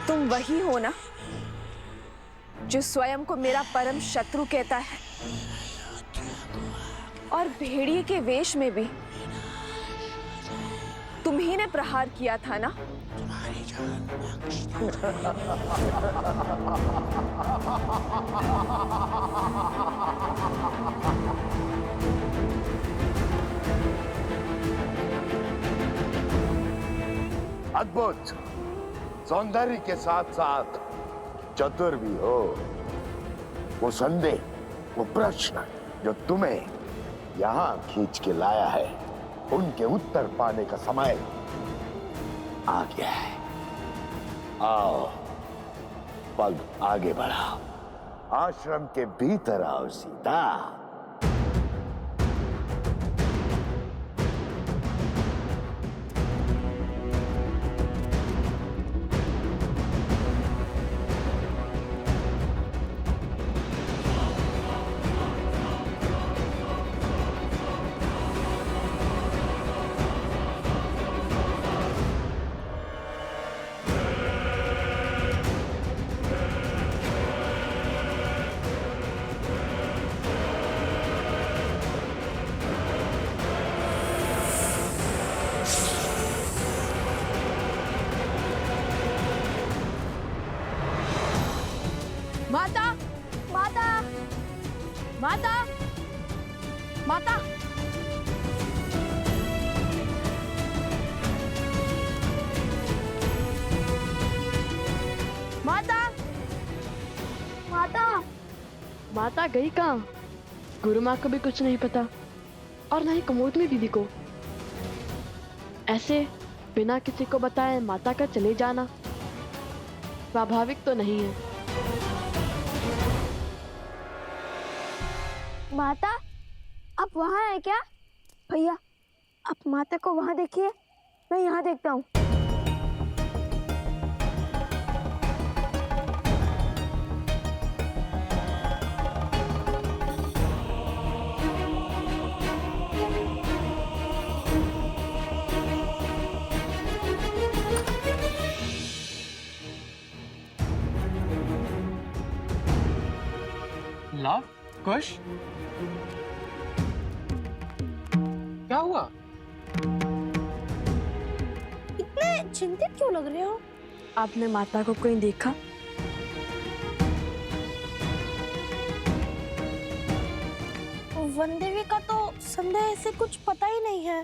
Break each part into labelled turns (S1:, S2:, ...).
S1: तुम वही हो ना जो स्वयं को मेरा परम शत्रु कहता है, और भेड़िए के वेश में भी तुम्ही ने प्रहार किया था ना?
S2: अद्भुत। सौंदर्य के साथ साथ चतुर भी हो। वो संदेह, वो प्रश्न जो तुम्हें यहां खींच के लाया है, उनके उत्तर पाने का समय आ गया है। आओ, पग आगे बढ़ाओ, आश्रम के भीतर आओ सीता।
S1: माता, माता, माता, माता। माता, माता,
S3: माता गई कहाँ? गुरु माँ को भी कुछ नहीं पता और ना ही कुमुदनी दीदी को। ऐसे बिना किसी को बताए माता का चले जाना स्वाभाविक तो नहीं है।
S4: माता, आप वहाँ है क्या? भैया, आप माता को वहाँ देखिए, मैं यहाँ देखता हूँ।
S5: लव, कुश, क्या हुआ?
S4: इतने चिंतित क्यों लग रहे हो?
S3: आपने माता को कहीं देखा?
S4: वनदेवी का तो संदेह से कुछ पता ही नहीं है।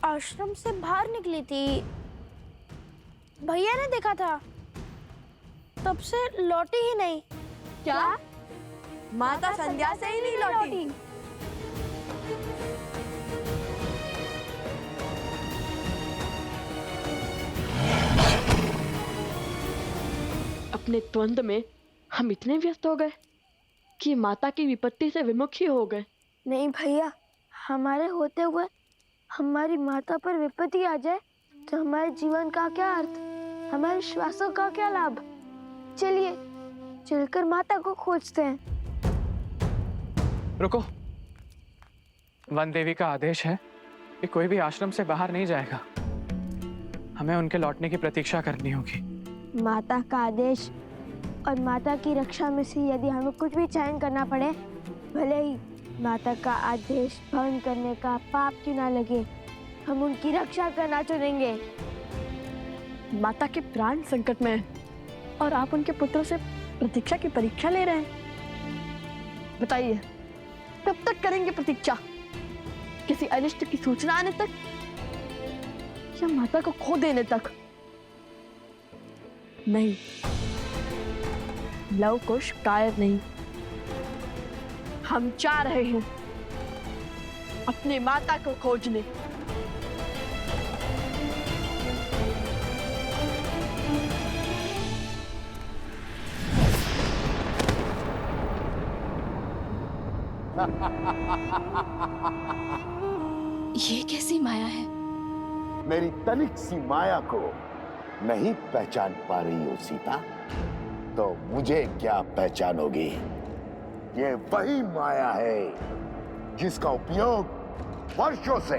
S4: आश्रम से बाहर निकली थी, भैया ने देखा था, तब से लौटी ही नहीं।
S1: क्या? माता संध्या से ही नहीं लौटी?
S3: अपने द्वंद में हम इतने व्यस्त हो गए कि माता की विपत्ति से विमुख ही हो गए।
S4: नहीं भैया, हमारे होते हुए हमारी माता पर विपत्ति आ जाए तो हमारे जीवन का क्या अर्थ, हमारे श्वासों का क्या लाभ? चलिए चलकर माता को खोजते हैं।
S5: रुको, वन देवी का आदेश है कि कोई भी आश्रम से बाहर नहीं जाएगा। हमें उनके लौटने की प्रतीक्षा करनी होगी।
S4: माता का आदेश और माता की रक्षा में से यदि हमें कुछ भी चयन करना पड़े, भले ही माता का आदेश भंग करने का पाप क्यों ना लगे, हम उनकी रक्षा करना चुनेंगे।
S3: माता के प्राण संकट में है और आप उनके पुत्र से प्रतीक्षा की परीक्षा ले रहे हैं। बताइए, कब तक करेंगे प्रतीक्षा? किसी अनिष्ट की सूचना आने तक या माता को खो देने तक? नहीं, लव कुश कायर नहीं। हम जा रहे हैं अपने माता को खोजने।
S6: ये कैसी माया है?
S2: मेरी तनिक सी माया को नहीं पहचान पा रही हो सीता, तो मुझे क्या पहचानोगी? ये वही माया है जिसका उपयोग वर्षों से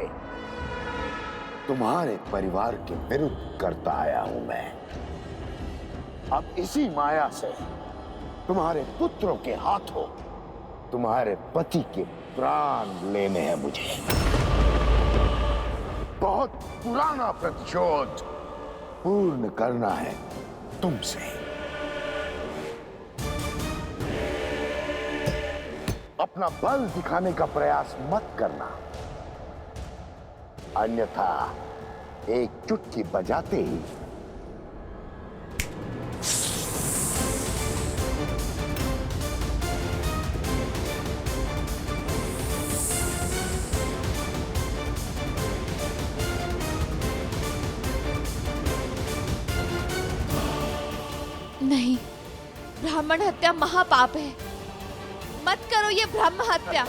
S2: तुम्हारे परिवार के विरुद्ध करता आया हूं मैं। अब इसी माया से तुम्हारे पुत्रों के हाथों तुम्हारे पति के प्राण लेने हैं मुझे। बहुत पुराना प्रतिशोध पूर्ण करना है तुमसे। अपना बल दिखाने का प्रयास मत करना, अन्यथा एक चुटकी बजाते ही
S6: नहीं, ब्राह्मण हत्या महापाप है। मत करो ये ब्रह्म हत्या।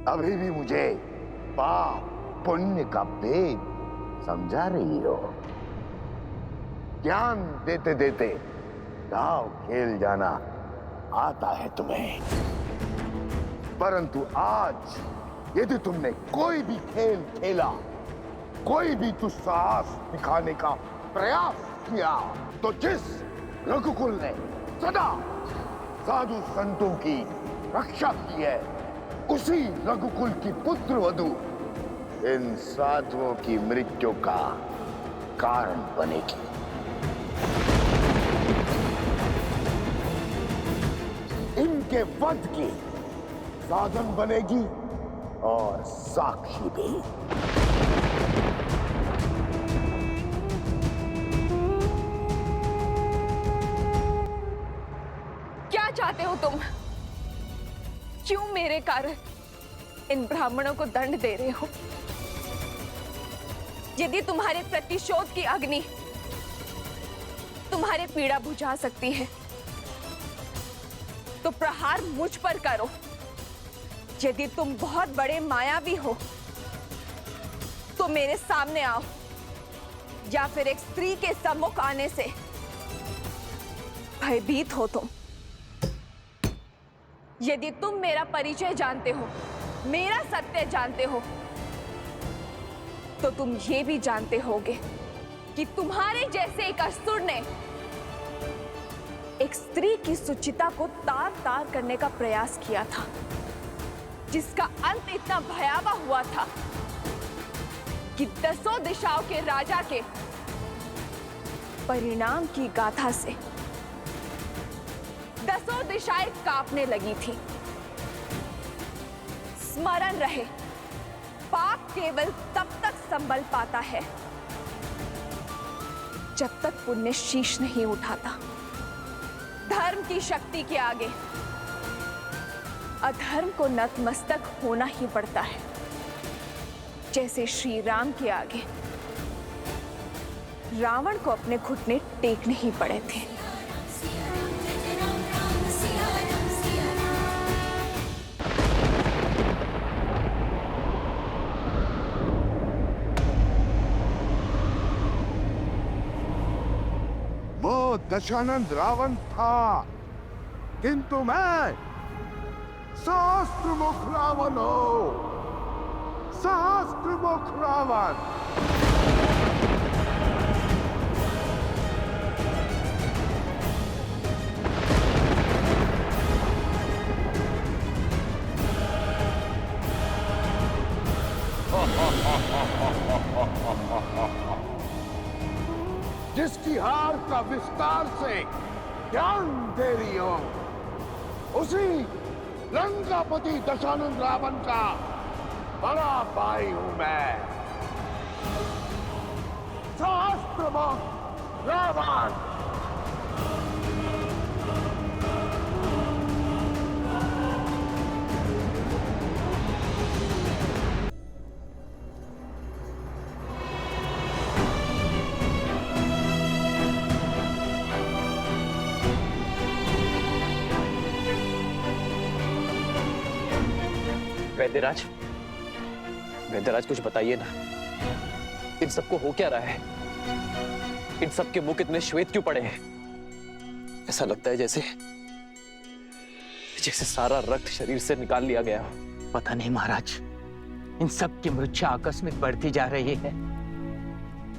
S2: अभी भी मुझे पाप पुण्य का भेद समझा रही हो। ज्ञान देते देते दाव खेल जाना आता है तुम्हें, परंतु आज यदि तुमने कोई भी खेल खेला, कोई भी दुस्साहस दिखाने का प्रयास किया, तो जिस रघुकुल ने सदा साधु संतों की रक्षा की है, उसी रघुकुल की पुत्र वधू इन साधुओं की मृत्यु का कारण बनेगी। इनके वध की साधन बनेगी और साक्षी भी।
S1: क्या चाहते हो तुम? क्यों मेरे कारण इन ब्राह्मणों को दंड दे रहे हो? यदि तुम्हारे प्रतिशोध की अग्नि तुम्हारे पीड़ा बुझा सकती है, तो प्रहार मुझ पर करो। यदि तुम बहुत बड़े मायावी हो, तो मेरे सामने आओ, या फिर एक स्त्री के सम्मुख आने से भयभीत हो तुम। यदि तुम मेरा परिचय जानते हो, मेरा सत्य जानते हो, तो तुम ये भी जानते होगे कि तुम्हारे जैसे एक असुर ने एक स्त्री की सुचिता को तार तार करने का प्रयास किया था, जिसका अंत इतना भयावह हुआ था कि 10 दिशाओं के राजा के परिणाम की गाथा से 10 दिशाएं कांपने लगी थी। स्मरण रहे, पाप केवल तब तक संभल पाता है जब तक पुण्य शीश नहीं उठाता। धर्म की शक्ति के आगे अधर्म को नतमस्तक होना ही पड़ता है, जैसे श्री राम के आगे रावण को अपने घुटने टेकने ही पड़े थे।
S2: वो दशानंद रावण था, किंतु मैं सहस्त्रमुख रावण हूं। सहस्त्रमुख रावण। जिसकी हार का विस्तार से ज्ञान दे रही हो, उसी लंकापति दशानंद रावण का बड़ा भाई हूं मैं। सहस्त्रमुख रावण।
S7: वैद्यराज, वैद्यराज कुछ बताइए ना, इन सबको हो क्या रहा है? इन सबके मुख इतने श्वेत क्यों पड़े हैं? ऐसा लगता है जैसे जैसे सारा रक्त शरीर से निकाल लिया गया हो।
S8: पता नहीं महाराज, इन सब की मृत्यु आकस्मिक बढ़ती जा रही है।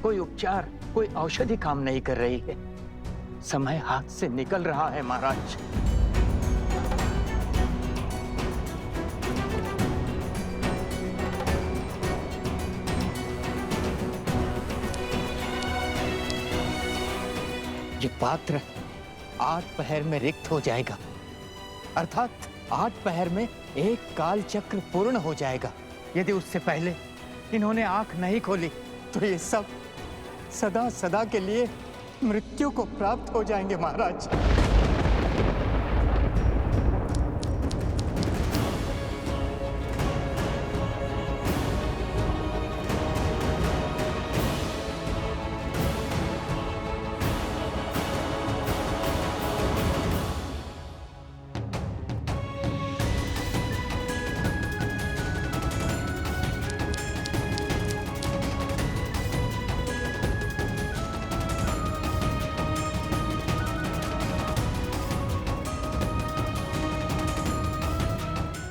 S8: कोई उपचार, कोई औषधि काम नहीं कर रही है। समय हाथ से निकल रहा है महाराज। ये पात्र 8 पहर में रिक्त हो जाएगा, अर्थात 8 पहर में एक काल चक्र पूर्ण हो जाएगा। यदि उससे पहले इन्होंने आंख नहीं खोली तो ये सब सदा सदा के लिए मृत्यु को प्राप्त हो जाएंगे महाराज।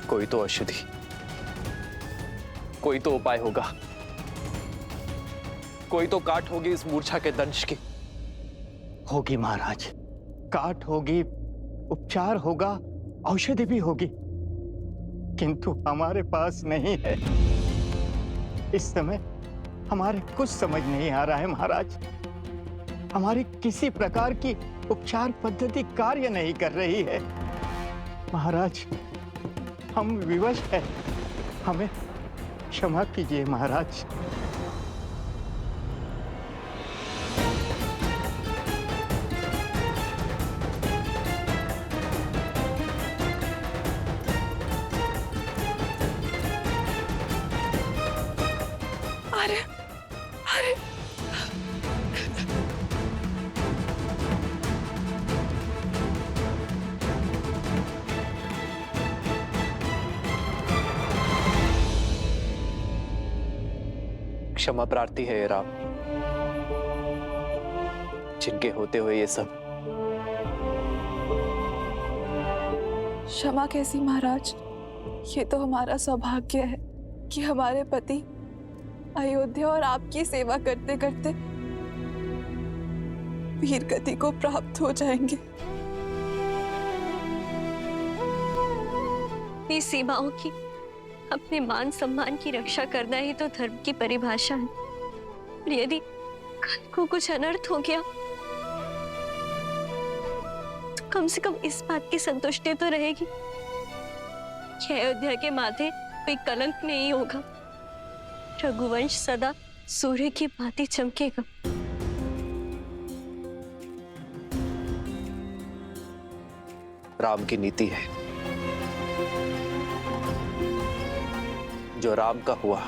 S7: कोई तो औषधि, कोई तो उपाय होगा, कोई तो काट होगी इस मूर्छा के दंश की।
S8: होगी महाराज, काट होगी, उपचार होगा, औषधि भी होगी, किंतु हमारे पास नहीं है। इस समय हमारे कुछ समझ नहीं आ रहा है महाराज। हमारी किसी प्रकार की उपचार पद्धति कार्य नहीं कर रही है महाराज। हम विवश हैं, हमें क्षमा कीजिए महाराज।
S1: अरे अरे
S7: क्षमा प्रार्थी है ये राम, जिनके होते हुए ये सब।
S9: क्षमा कैसी महाराज, ये तो हमारा सौभाग्य है कि हमारे पति अयोध्या और आपकी सेवा करते करते वीर गति को प्राप्त हो जाएंगे।
S3: अपनी सीमाओं की, अपने मान सम्मान की रक्षा करना ही तो धर्म की परिभाषा है। और यदि कल को कुछ अनर्थ हो गया तो कम से कम इस बात की संतुष्टि तो रहेगी कि अयोध्या के माथे कोई कलंक नहीं होगा। रघुवंश सदा सूर्य की भांति चमकेगा।
S7: राम की नीति है, जो राम का हुआ,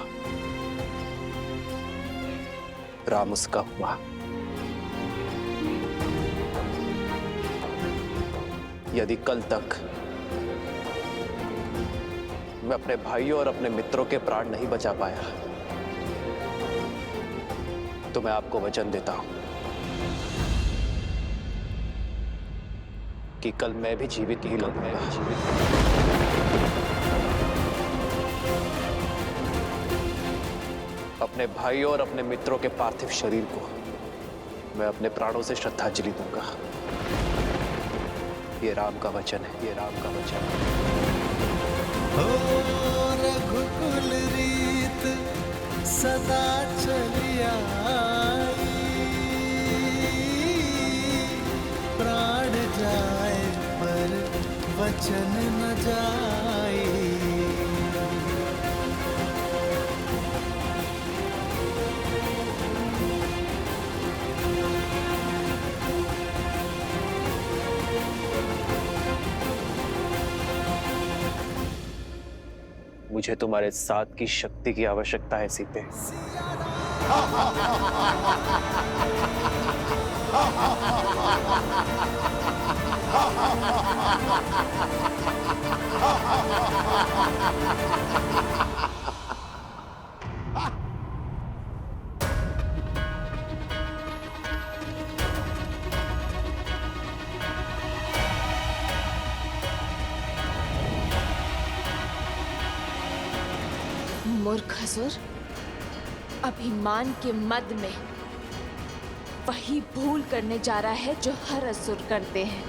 S7: राम उसका हुआ। यदि कल तक मैं अपने भाइयों और अपने मित्रों के प्राण नहीं बचा पाया तो मैं आपको वचन देता हूं कि कल मैं भी जीवित ही लौटूंगा। अपने भाइयों और अपने मित्रों के पार्थिव शरीर को मैं अपने प्राणों से श्रद्धांजलि दूंगा। ये राम का वचन है, ये राम का वचन है।
S10: रघुकुल रीत सदा चली आई, प्राण जाए पर वचन न जाए।
S7: मुझे तुम्हारे साथ की शक्ति की आवश्यकता है सीते।
S6: मूर्ख असुर, अभिमान के मद में वही भूल करने जा रहा है जो हर असुर करते हैं।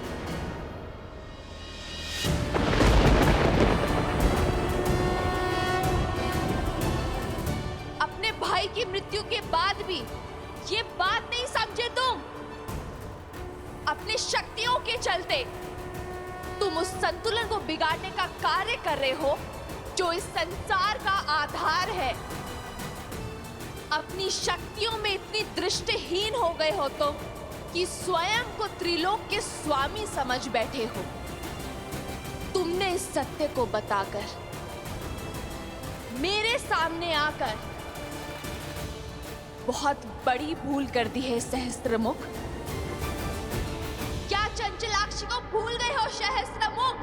S6: अपने भाई की मृत्यु के बाद भी ये बात नहीं समझे तुम। अपनी शक्तियों के चलते तुम उस संतुलन को बिगाड़ने का कार्य कर रहे हो जो इस संसार का आधार है। अपनी शक्तियों में इतनी दृष्टिहीन हो गए हो तुम कि स्वयं को त्रिलोक के स्वामी समझ बैठे हो। तुमने इस सत्य को बताकर मेरे सामने आकर बहुत बड़ी भूल कर दी है सहस्त्रमुख। क्या चंचलाक्षी को भूल गए हो सहस्त्रमुख?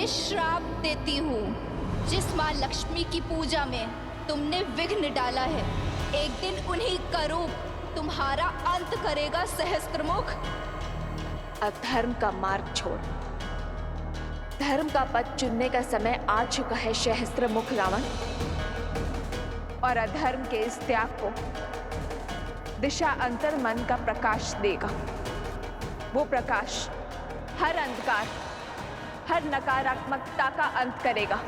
S6: श्राप देती हूँ। जिस माँ लक्ष्मी की पूजा में तुमने विघ्न डाला है, एक दिन उन्हीं का रूप तुम्हारा अंत करेगा सहस्त्रमुख। अधर्म का मार्ग छोड़ धर्म का पथ चुनने का समय आ चुका है सहस्त्रमुख रावण। और अधर्म के इस त्याग को दिशा अंतर मन का प्रकाश देगा। वो प्रकाश हर अंधकार, हर नकारात्मकता का अंत करेगा।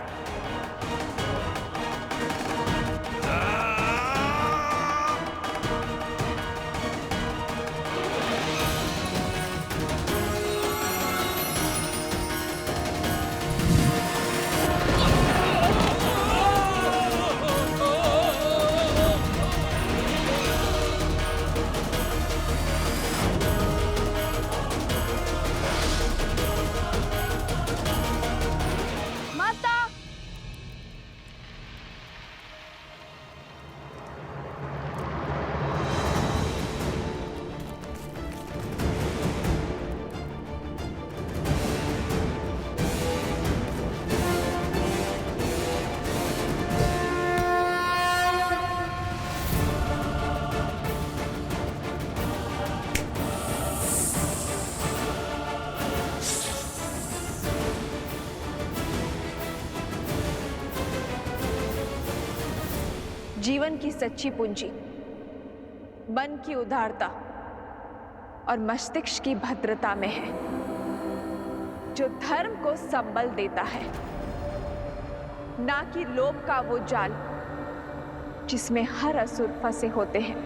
S6: जीवन की सच्ची पूंजी मन की उदारता और मस्तिष्क की भद्रता में है, जो धर्म को संबल देता है, ना कि लोभ का वो जाल जिसमें हर असुर फंसे होते हैं।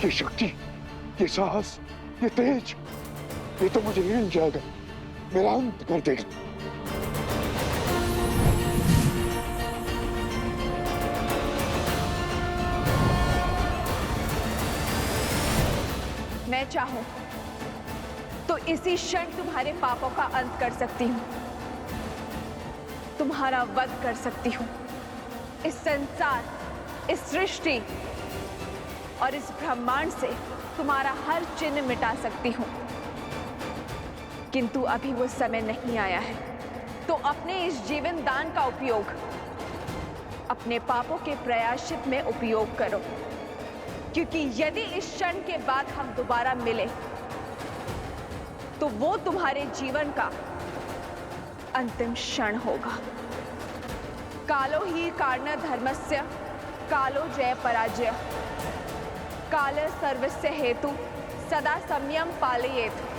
S2: ये शक्ति, ये साहस, ये तेज, ये तो मुझे हिल जाएगा, मेरा अंत कर देगा।
S1: मैं चाहूं तो इसी क्षण तुम्हारे पापों का अंत कर सकती हूं, तुम्हारा वध कर सकती हूं। इस संसार, इस सृष्टि और इस ब्रह्मांड से तुम्हारा हर चिन्ह मिटा सकती हूं, किंतु अभी वो समय नहीं आया है। तो अपने इस जीवन दान का उपयोग अपने पापों के प्रायश्चित में उपयोग करो, क्योंकि यदि इस क्षण के बाद हम दोबारा मिले तो वो तुम्हारे जीवन का अंतिम क्षण होगा। कालो ही कारण धर्मस्य कालो जय पराजय, काल सर्वस्य हेतु सदा संयम पालयेत्।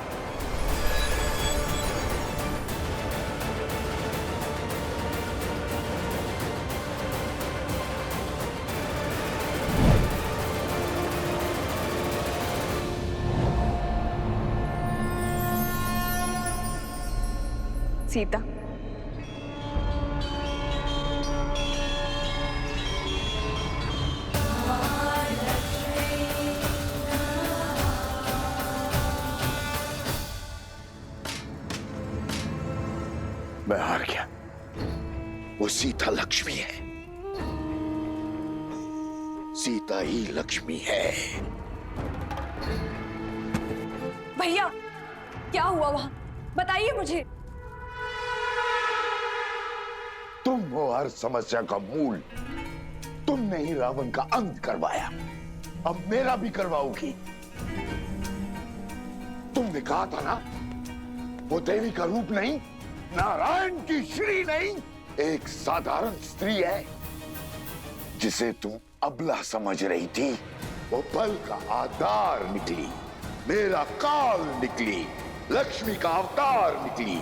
S1: सीता,
S2: मैं हार गया। वो सीता लक्ष्मी है, सीता ही लक्ष्मी है।
S1: भैया क्या हुआ वहां, बताइए मुझे।
S2: तुम हो हर समस्या का मूल, तुमने ही रावण का अंत करवाया, अब मेरा भी करवाओगी। तुमने कहा था ना, वो देवी का रूप नहीं, नारायण की श्री नहीं, एक साधारण स्त्री है जिसे तुम अबला समझ रही थी। वो बल का आधार निकली, मेरा काल निकली, लक्ष्मी का अवतार निकली।